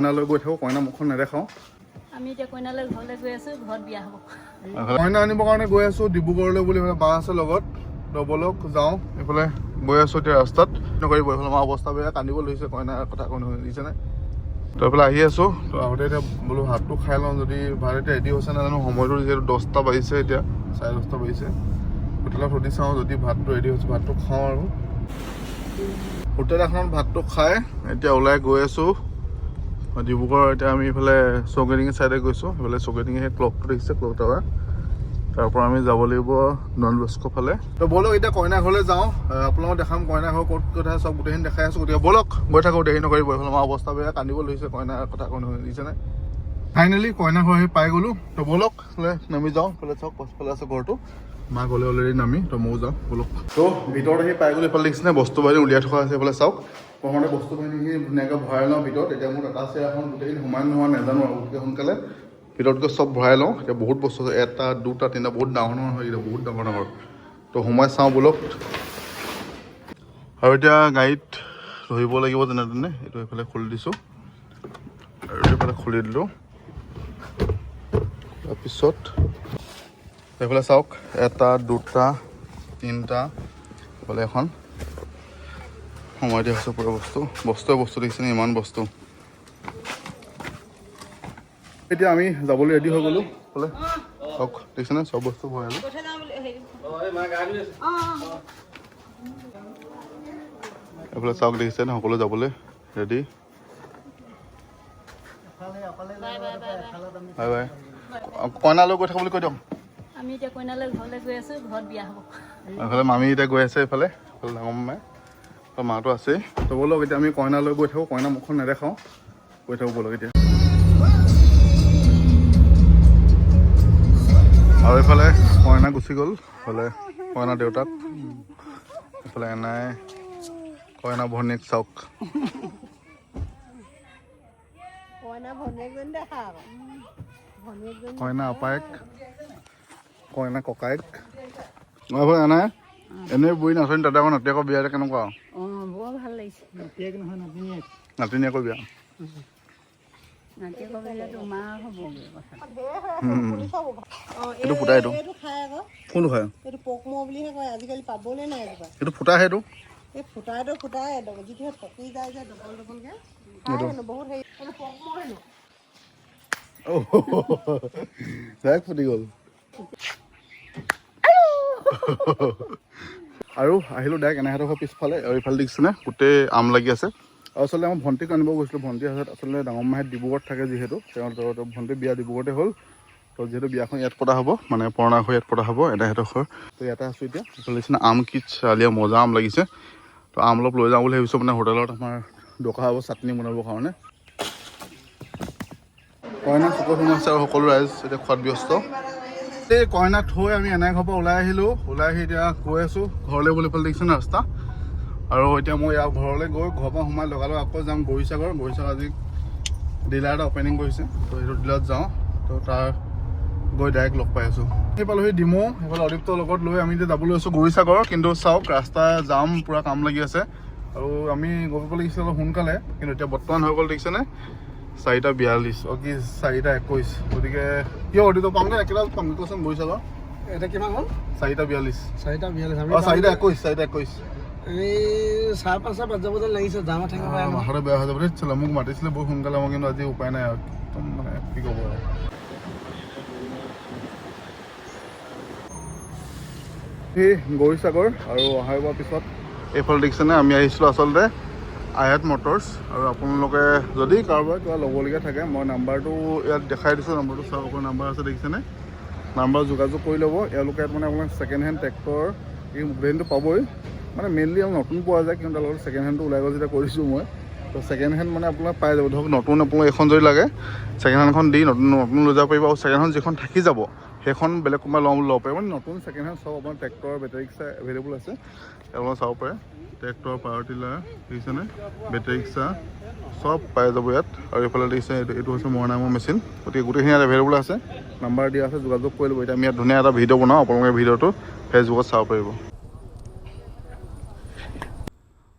কইনালৈ গৈ থাকোঁ, কইনা মুখখন নেদেখাওঁ। আমি এতিয়া কইনালৈ ঘৰলৈ গৈ আছোঁ, ঘৰত বিয়া হ'ব। কইনা আনিবৰ কাৰণে গৈ আছোঁ ডিব্ৰুগড়লৈ বুলি বা আছে লগত। তো বলক যাওঁ, এইফালে গৈ আছোঁ এতিয়া ৰাস্তাত। নকৰিব এইফালে আমাৰ অৱস্থা বেয়া, কান্দিব ধৰিছে কইনাৰ কথা কোনো শুনিছেনে। তো এইফালে আহি আছোঁ, তো আগতে এতিয়া বোলো ভাতটো খাই লওঁ, যদি ভাত এতিয়া ৰেডি হৈছে নাজানো। সময়টো যিহেতু 10টা বাজিছে, এতিয়া 10:30 বাজিছে। হোটেলত সুধি চাওঁ, যদি ভাতটো ৰেডি হৈছে ভাতটো খাওঁ আৰু। হোটেল এখনত ভাতটো খাই এতিয়া ওলাই গৈ আছোঁ ডিব্ৰুগড়। এতিয়া আমি এইফালে চৌকেডিঙি চাইডে গৈছোঁ, সেইফালে চৌকেডিঙি সেই ক্লকটো দেখিছে, ক্লক টাৱাৰ। তাৰ পৰা আমি যাব লাগিব ডন বস্কো ফালে। তো বলক এতিয়া কইনা ঘৰলৈ যাওঁ, আপোনালোকক দেখাম কইনা ঘৰ ক'ত কথা চব গোটেইখিনি দেখাই আছোঁ। গতিকে বলক গৈ থাকোঁ, দেৰি নকৰিব। এইফালে আমাৰ অৱস্থা বেয়া, কান্দিব ধৰিছে কইনাৰ কথা কোনো শুনিছেনে। ফাইনেলি কইনা ঘৰ আহি পাই গ'লোঁ। তো বলক নামি যাওঁ, এইফালে চাওক পাছফালে আছে ঘৰটো। মা গ'লে অলৰেডি নামি, তো ময়ো যাওঁ বলক। তো ভিতৰত আহি পাই গ'লোঁ, এইফালে দেখিছেনে বস্তু বাহিনী উলিয়াই থকা আছে। এইফালে চাওক, প্ৰথমতে বস্তু বাহিনীখিনি ধুনীয়াকৈ ভৰাই লওঁ ভিতৰত। এতিয়া মোৰ এটা চেয়াৰখন গোটেইখিনি সোমাই নোহোৱা নাজানো আৰু, গতিকে সোনকালে ভিতৰত গৈ চব ভৰাই লওঁ। এতিয়া বহুত বস্তু আছে, 1, 2, 3 বহুত ডাঙৰ ডাঙৰ হয়, এতিয়া বহুত ডাঙৰ ডাঙৰ। তো সোমাই চাওঁ বলক। আৰু এতিয়া গাড়ীত ধৰিব লাগিব যেনে তেনে। এইটো এইফালে খুলি দিছোঁ আৰু এইফালে খুলি দিলোঁ। তাৰপিছত এইফালে চাওক, 1, 2, 3, এইফালে এখন সময় দিয়া হৈছে পুৰা বস্তু দেখিছেনে, ইমান বস্তু। এতিয়া আমি যাবলৈ ৰেডি হৈ গ'লোঁ। বোলে চাওক দেখিছেনে, চব বস্তু ভৰালোঁ। এইফালে চাওক দেখিছেনে, সকলো যাবলৈ ৰেডি। Bye bye. কইনালৈ গৈ থাকোঁ বুলি কৈ দিয়ক। আমি এতিয়া কইনালৈ ঘৰলৈ গৈ আছোঁ, ঘৰত বিয়া হ'ব। এইফালে মামী এতিয়া গৈ আছে, এইফালে ডাঙৰ মামাই, তো মাটো আছেই। তো বলক এতিয়া আমি কইনালৈ গৈ থাকোঁ, কইনা মুখখন নেদেখাওঁ, গৈ থাকোঁ বলক এতিয়া। আৰু এইফালে কইনা গুচি গ'ল, এইফালে কইনা দেউতাক, এইফালে এনাই কইনা ভনীয়েক চাওক। কইনা আপায়েক, কইনা ককায়েক। এইফালে এনাই এনেই বুঢ়ী নাচনি তাতে আকৌ নাতিয়েকৰ বিয়া কেনেকুৱা? বৰ ভাল লাগিছে। নাতিয়েক নহয়, নাতিনীয়েক। নাতিনীয়েকৰ বিয়া। নাতিয়েকৰ বিয়া তোমাৰ হ'বগৈ কথা। এইটো ফুটা, এইটো কোনটো খায়? এইটো পকমো বুলিহে কয়, আজিকালি পাবলৈ নাই এজোপা। এইটো ফুটা, সেইটো এই ফুটাইটো ফুটাই যিটোহে পকি যায় যে ডবল ডবলকৈ বহুত হেৰি, এইটো পকমো হেনো। ডাইৰেক্ট ফুটি গ'ল। আৰু আহিলোঁ ডাইৰেক্ট এনাইহঁতৰ ঘৰ পিছফালে। আৰু এইফালে দেখিছেনে গোটেই আম লাগি আছে। আৰু আচলতে মই ভণ্টিক আনিব গৈছিলোঁ। ভণ্টি আচলতে ডাঙৰ মাহীত ডিব্ৰুগড়ত থাকে, যিহেতু তেওঁৰ ভণ্টি বিয়া ডিব্ৰুগড়তে হ'ল। তো যিহেতু বিয়াখন ইয়াত পতা হ'ব, মানে পুৰণা ঘৰ ইয়াত পতা হ'ব এনাইহঁতৰ ঘৰ। তো ইয়াতে আছোঁ এতিয়া। এইফালে দেখিছেনে আম কি চালিয়া মজা আম লাগিছে। তো আম অলপ লৈ যাওঁ বুলি ভাবিছোঁ, মানে হোটেলত আমাৰ দৰকাৰ হ'ব চাটনি বনাবৰ কাৰণে। কইনা চকুত সোমাইছে আৰু সকলো ৰাইজ এতিয়া খোৱাত ব্যস্ত। এই কইনাক থৈ আমি এনাই ঘৰৰ পৰা ওলাই আহিলোঁ। ওলাই আহি এতিয়া গৈ আছোঁ ঘৰলৈ বুলি পেলাই দেখিছেনে ৰাস্তা। আৰু এতিয়া মই ইয়াৰ ঘৰলৈ গৈ ঘৰৰ পৰা সোমাই লগালগ আকৌ যাম গৌৰীসাগৰ। গৌৰীসাগৰ আজি ডিলাৰ এটা অপেনিং কৰিছে, তো সেইটো ডিলাৰত যাওঁ। তো তাৰ গৈ ডাইৰেক্ট লগ পাই আছোঁ। সেইফালে সেই ডিমৌ, সেইফালে অদীপ্তৰ লগত লৈ আমি এতিয়া যাবলৈ আছোঁ গৌৰীসাগৰ। কিন্তু চাওক ৰাস্তা জাম, পূৰা কাম লাগি আছে। আৰু আমি গৈ পাব লাগিছিল অলপ সোনকালে, কিন্তু এতিয়া বৰ্তমান হৈ গ'ল দেখিছেনে 4:42 কি 4:21। গতিকে কিয় অদীপ্ত পামগৈ একেটা পামগৈ কোৱাচোন গৌৰীসাগৰ। এটা কিমান হ'ল? 4:42। 4:42 4:21 এই 5:30 বাজিব যেন লাগিছে। জামত থাকিব পাৰে নহয়, মাথাটো বেয়া হৈ যাব দেই। মোক মাতিছিলে বহুত সোনকালে, মই কিন্তু আজি উপায় নাই আৰু, একদম মানে কি ক'ব আৰু। সেই গৌৰীসাগৰ আৰু অহা যোৱাৰ পিছত এইফালে দেখিছেনে আমি আহিছিলোঁ আচলতে আয়াত মটৰ্ছ। আৰু আপোনালোকে যদি কাৰোবাৰ কিবা ল'বলগীয়া থাকে, মই নাম্বাৰটো ইয়াত দেখাই দিছোঁ। নাম্বাৰটো চাওক, আপোনাৰ নাম্বাৰ আছে দেখিছেনে। নাম্বাৰ যোগাযোগ কৰি ল'ব। এওঁলোকে ইয়াত মানে আপোনাৰ ছেকেণ্ড হেণ্ড ট্ৰেক্টৰ এই ব্ৰেণ্ডটো পাবই, মানে মেইনলি আৰু নতুন পোৱা যায়, কিন্তু তাৰ লগত ছেকেণ্ড হেণ্ডটো ওলাই গ'ল যেতিয়া কৰিছোঁ মই। তো ছেকেণ্ড হেণ্ড মানে আপোনাৰ পাই যাব। ধৰক নতুন আপোনাক এখন যদি লাগে, ছেকেণ্ড হেণ্ডখন দি নতুন লৈ যাব পাৰিব। আৰু ছেকেণ্ড হেণ্ড যিখন থাকি যাব সেইখন বেলেগ কোনোবাই ল'ব পাৰিব। মানে নতুন ছেকেণ্ড হেণ্ড চব আপোনাৰ ট্ৰেক্টৰ বেটাৰী ৰিক্সা এভেইলেবল আছে, আপোনালোকে চাব পাৰে। ট্ৰেক্টৰ, পাৱাৰ টিলাৰ দেখিছেনে, বেটাৰী ৰিক্সা চব পাই যাব ইয়াত। আৰু এইফালে দেখিছে এইটো হৈছে মৰণামৰ মেচিন। গতিকে গোটেইখিনি ইয়াত এভেইলেবল আছে, নাম্বাৰ দিয়া আছে, যোগাযোগ কৰি ল'ব। এতিয়া আমি ইয়াত ধুনীয়া এটা ভিডিঅ' বনাওঁ, আপোনালোকে ভিডিঅ'টো ফেচবুকত চাব পাৰিব।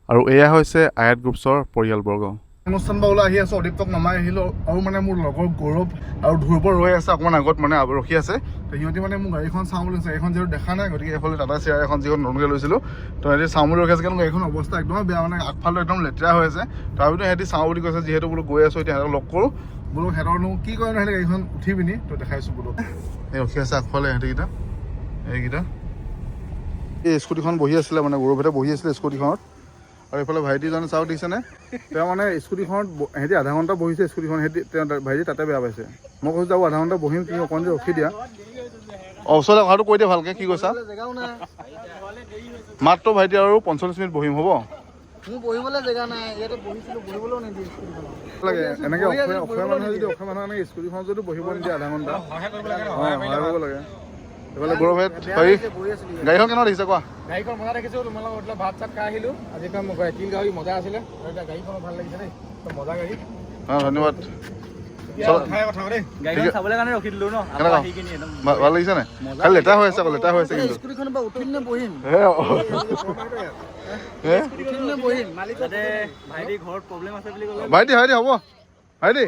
আৰু এয়া হৈছে আয়াত গ্ৰুপছৰ পৰিয়ালবৰ্গ। অনুষ্ঠান বা ওলাই আহি আছোঁ অদীপ্তক নমাই আহিলোঁ আৰু মানে মোৰ লগৰ গৌৰৱ আৰু ধ্ৰুৱ ৰৈ আছে অকণমান আগত মানে ৰখি আছে তো সিহঁতি মানে মোৰ গাড়ীখন চাওঁ বুলি কৈছে এইখন যিহেতু দেখা নাই গতিকে এইফালে টাটা চেয়াৰ এখন যিখন নতুনকৈ লৈছিলোঁ তো সিহঁতি চাওঁ বুলি ৰখি আছে কিন্তু গাড়ীখন অৱস্থা একদমেই বেয়া মানে আগফালে একদম লেতেৰা হৈ আছে তথাপিতো সিহঁতি চাওঁ বুলি কৈছে যিহেতু বোলো গৈ আছোঁ এতিয়া সিহঁতক লগ কৰোঁ বোলো সিহঁতৰনো কি কৰে সিহঁতে গাড়ীখন উঠি পিনি তো দেখাইছোঁ বোলো এই ৰখি আছে আগফালে সিহঁতিকেইটা এইকেইটা এই স্কুটিখন বহি আছিলে মানে গৌৰৱহঁতে বহি আছিলে স্কুটিখনত আৰু এইফালে ভাইটিজনে চাওঁ দেখিছেনে তেওঁ মানে স্কুটিখনত সিহঁতি আধা ঘণ্টা বহিছে স্কুটিখন সিহঁতি তেওঁ ভাইটি তাতে বেয়া পাইছে মই কৈছোঁ যাওঁ আধা ঘণ্টা বহিম তুমি অকণমান যে ৰখি দিয়া ওচৰতে কথাটো কৈ দিয়া ভালকৈ কি কৈছা মাত্ৰ ভাইটি আৰু 45 মিনিট বহিম হ'ব মোৰ বহিবলৈ জেগা নাই ইয়াতে বহিছিলোঁ বহিবলৈও নিদিয়ে লাগে এনেকৈ অসমীয়া মানুহে যদি অসমীয়া মানুহে এনেকৈ স্কুটিখন যদি বহিব নিদিয়ে আধা ঘণ্টা সহায় কৰিব লাগে এইফালে গৌৰৱ হেৰি গাড়ীখন কেনেকুৱা দেখিছে কোৱা গাড়ীখন মজা দেখিছোঁ তোমালোকৰ হোটেলত ভাত চাত খাই আহিলোঁ আজি তিল গাহৰি মজা আছিলে আৰু এতিয়া গাড়ীখনো ভাল লাগিছে দেই মজা গাড়ী ধন্যবাদ চাবলৈ কাৰণে ৰখি দিলোঁ ন ভাল লাগিছে নাই খালি লেটাৰ হৈ আছে আকৌ লেটাৰ হৈ আছে কিন্তু স্কুটিখন বা উঠিম নে বহিম ভাইটি ঘৰত প্ৰব্লেম আছে বুলি ক'লে ভাইটি হ'ব ভাইটি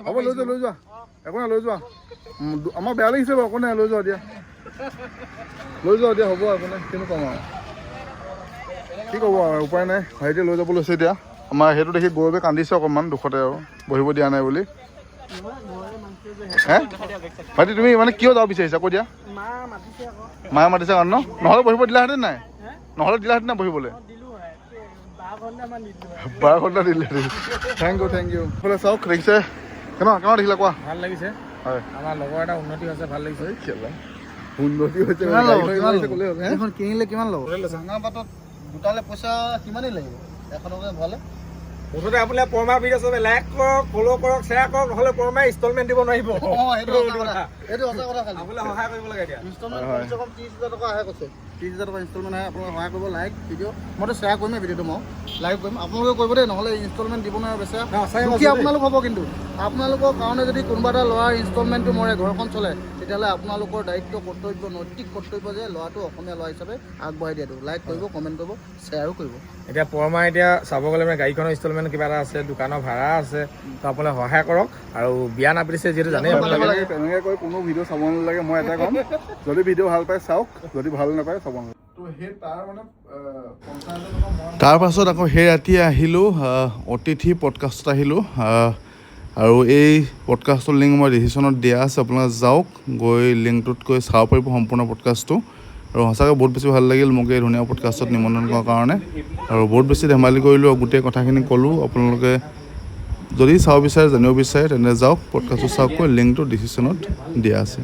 হ'ব লৈ যোৱা একো নাই লৈ যোৱা আমাৰ বেয়া লাগিছে বাৰু একো নাই লৈ যোৱা দিয়া হ'ব একো নাই কিনো কম আৰু কি ক'ব আৰু উপায় নাই ভাইটিয়ে লৈ যাব লৈছে এতিয়া আমাৰ সেইটো দেখি গৌৰৱে কান্দিছে অকণমান দুখতে আৰু বহিব দিয়া নাই বুলি হে ভাইটি তুমি মানে কিয় যাব বিচাৰিছা কৈ দিয়া মায়ে মাতিছে কাৰণ নহ'লে বহিব দিলাহেঁতেন নাই নহ'লে দিলাহেঁতেন নাই বহিবলৈ 12 ঘণ্টা দিলে থেংক ইউ বোলে চাওক দেখিছে কেনেকুৱা দেখিলা কোৱা ভাল লাগিছে হয় আমাৰ লগৰ এটা উন্নতি হৈছে ভাল লাগিছে উন্নতি হৈছে এইখন কিনিলে কিমান ল'ব ভাঙা পাতত গোটালে পইচা কিমানেই লাগিব এখনকে ভালে মুঠতে আপোনাৰ পৰমা ভিডিঅ' চবে লাইক কৰক ফ'ল' কৰক শ্বেয়াৰ কৰক নহ'লে পৰমাই ইনষ্টলমেণ্ট দিব নোৱাৰিব এইটো সঁচা কথা খালি আপোনাক সহায় কৰিব লাগে এতিয়া ইনষ্টলমেণ্ট কমচে কম 30,000 টকা আহে কৈছে 30,000 টকা ইনষ্টলমেণ্ট আহে আপোনালোকে সহায় কৰিব লাইক ভিডিঅ' মইতো শ্বেয়াৰ কৰিমেই ভিডিঅ'টো মই লাইক কৰিম আপোনালোকে কৰিব দেই নহ'লে ইনষ্টলমেণ্ট দিব নোৱাৰে বেচা দুখীয়া আপোনালোক হ'ব কিন্তু আপোনালোকৰ কাৰণে যদি কোনোবা এটা ল'ৰাৰ ইনষ্টলমেণ্টটো মৰে ঘৰখন চলে তেতিয়াহ'লে আপোনালোকৰ দায়িত্ব কৰ্তব্য নৈতিক কৰ্তব্য যে ল'ৰাটো অসমীয়া ল'ৰা হিচাপে আগবঢ়াই দিয়াটো লাইক কৰিব কমেণ্ট কৰিব শ্বেয়াৰো কৰিব এতিয়া পৰমা এতিয়া চাব গ'লে মানে গাড়ীখনৰ ইনষ্টলমেণ্ট কিবা এটা আছে দোকানৰ ভাড়া আছে তো আপোনালোকে সহায় কৰক আৰু বিয়া নাপাতিছে যিহেতু জানেই আপোনালোকে তেনেকৈ কৈ কোনো ভিডিঅ' চাব নালাগে মই এটা ক'ম যদি ভিডিঅ' ভাল পায় চাওক যদি ভাল নাপায় চাব নালাগে তাৰ পাছত আকৌ সেই ৰাতি আহিলোঁ অতিথি পডকাষ্টত আহিলোঁ আৰু এই পডকাষ্টৰ লিংক মই ডিছক্ৰিপশ্যনত দিয়া আছে আপোনালোকে যাওক গৈ লিংকটোত গৈ চাব পাৰিব সম্পূৰ্ণ পডকাষ্টটো আৰু সঁচাকৈ বহুত বেছি ভাল লাগিল মোক এই ধুনীয়া পডকাষ্টত নিমন্ত্ৰণ কৰাৰ কাৰণে আৰু বহুত বেছি ধেমালি কৰিলোঁ আৰু গোটেই কথাখিনি ক'লোঁ আপোনালোকে যদি চাব বিচাৰে জানিব বিচাৰে তেনে যাওক পডকাষ্টটো চাওকগৈ লিংকটো ডিছক্ৰিপশ্যনত দিয়া আছে